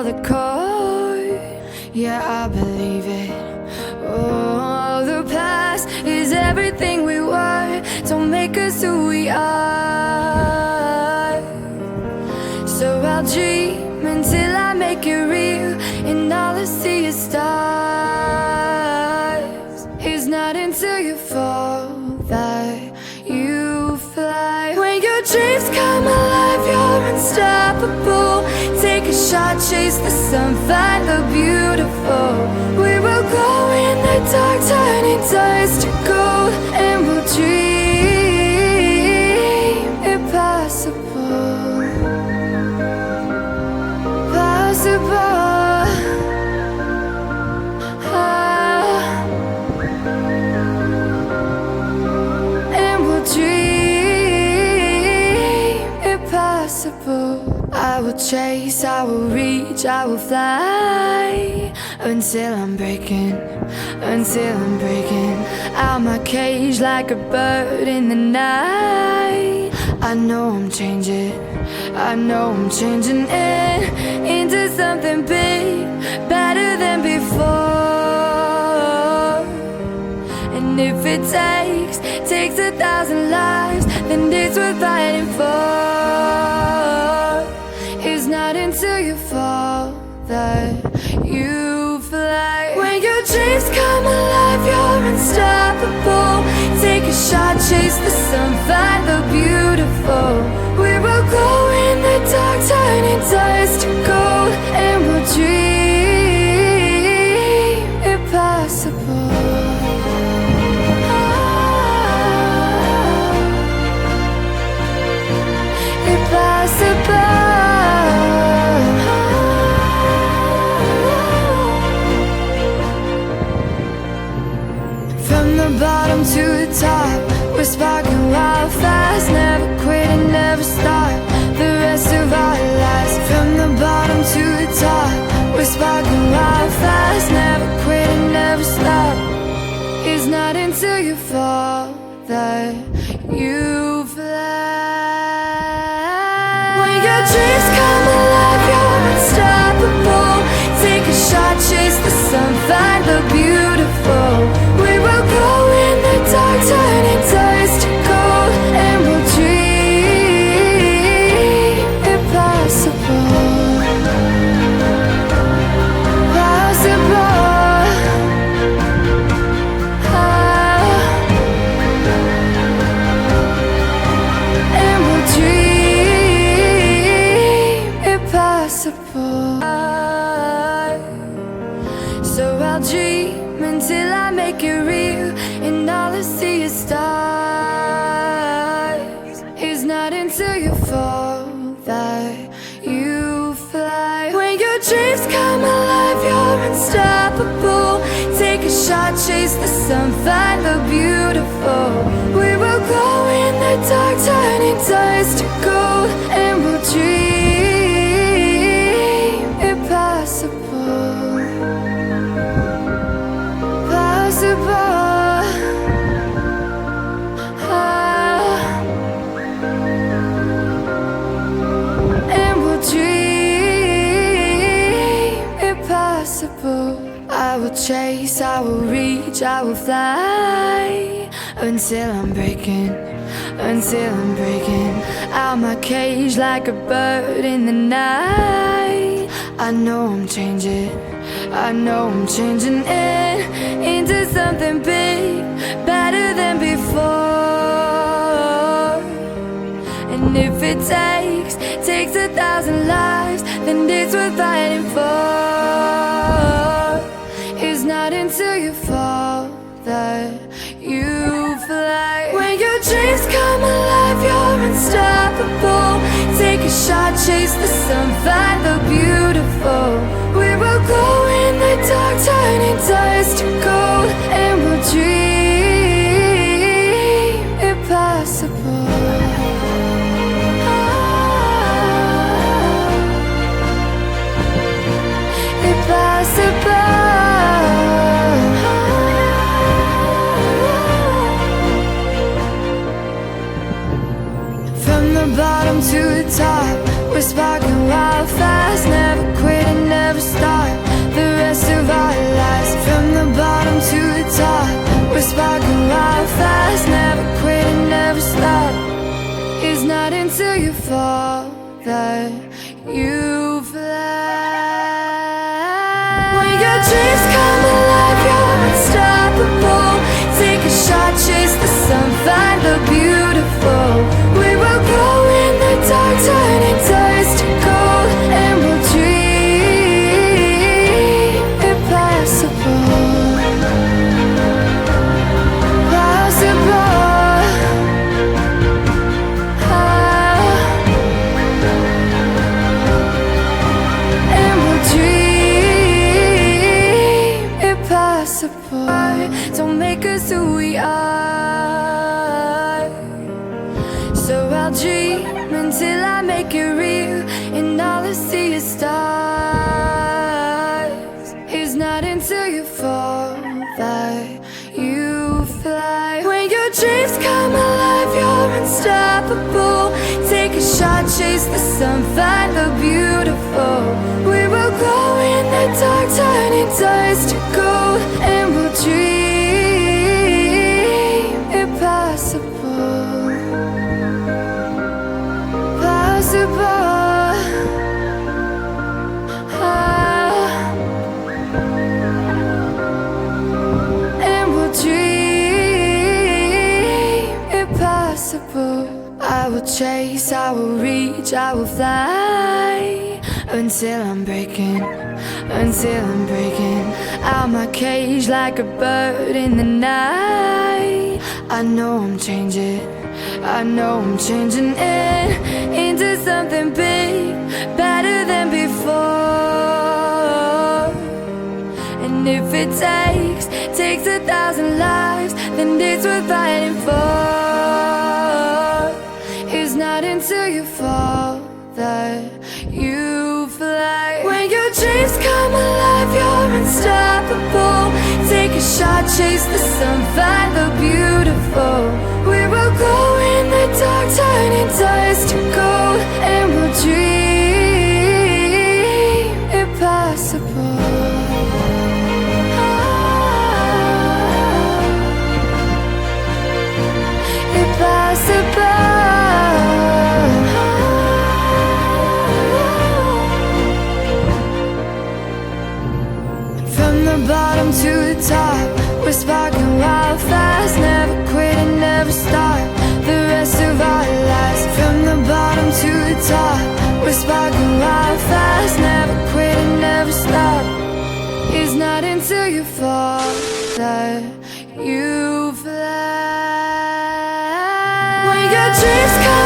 for the court. Yeah, I believe it. Oh, the past is everything we were. Don't make us who we are. So I'll dream until I make it real, and all I see is stars. It's not until you fall that you fly. When your dreams come alive, you're unstoppable. Take a shot, chase the sun, find the beautiful. We will glow in the dark, turning dust to gold, and we'll dream impossible. Possible. And we'll dream impossible. I will chase, I will reach, I will fly until I'm breaking out my cage like a bird in the night. I know I'm changing into something big, better than before. And if it takes 1,000 lives, then it's worth fighting for. It's not until you fall that you fly. When your dreams come alive, you're unstoppable. Take a shot, chase the sun, find the beautiful. We will glow in the dark, turning dust to gold, and we'll dream impossible. Impossible. From the bottom to the top, we're sparking wild fast. Never quit and never stop the rest of our lives. From the bottom to the top, we're sparking wild fast. Never quit and never stop. It's not until you fall that you fly. When your dreams come alive, you're unstoppable. Take a shot, chase the sun, find the beautiful. We will glow in the dark, turning dust to gold, and we'll dream impossible. Possible. And we'll dream impossible. So I'll dream until I make it real, and all I see is stars. It's not until you fall that you fly. When your dreams come alive, you're unstoppable. Take a shot, chase the sun, find the beautiful. We will glow in the dark, turning dust to gold, and we'll dream impossible. Possible. And we'll dream impossible. I will chase, I will reach, I will fly until I'm breaking out my cage like a bird in the night. I know I'm changing into something big, better than before. And if it takes 1,000 lives, then it's worth fighting for. It's not until you fall that you fly. When your dreams come alive, you're unstoppable. Take a shot, chase the sun, find the beautiful. We will glow in the dark, turning dust to gold, and we'll dream impossible. Impossible. From the bottom to the top, we're sparking wild fast. Never quit and never shot, chase the sun, find the beautiful. We will glow in the dark, turning dust to gold, and we'll dream impossible, possible. And we'll dream impossible. I will chase, I will reach, I will fly until I'm breaking, until I'm breaking out my cage like a bird in the night. I know I'm changing, I know I'm changing it into something big, better than before. And if it takes 1,000 lives, then it's worth fighting for. It's not until you fall that you fly. When your dreams come alive, you're unstoppable. Take a shot, chase the sun, find the beautiful. We will glow in the dark, turning dust to gold, and we'll dream impossible. From the bottom to the top, we're sparking wild fast, never quit and never stop the rest of our lives. From the bottom to the top, we're sparking wild fast, never quit and never stop. It's not until you fall that you fly. When your dreams come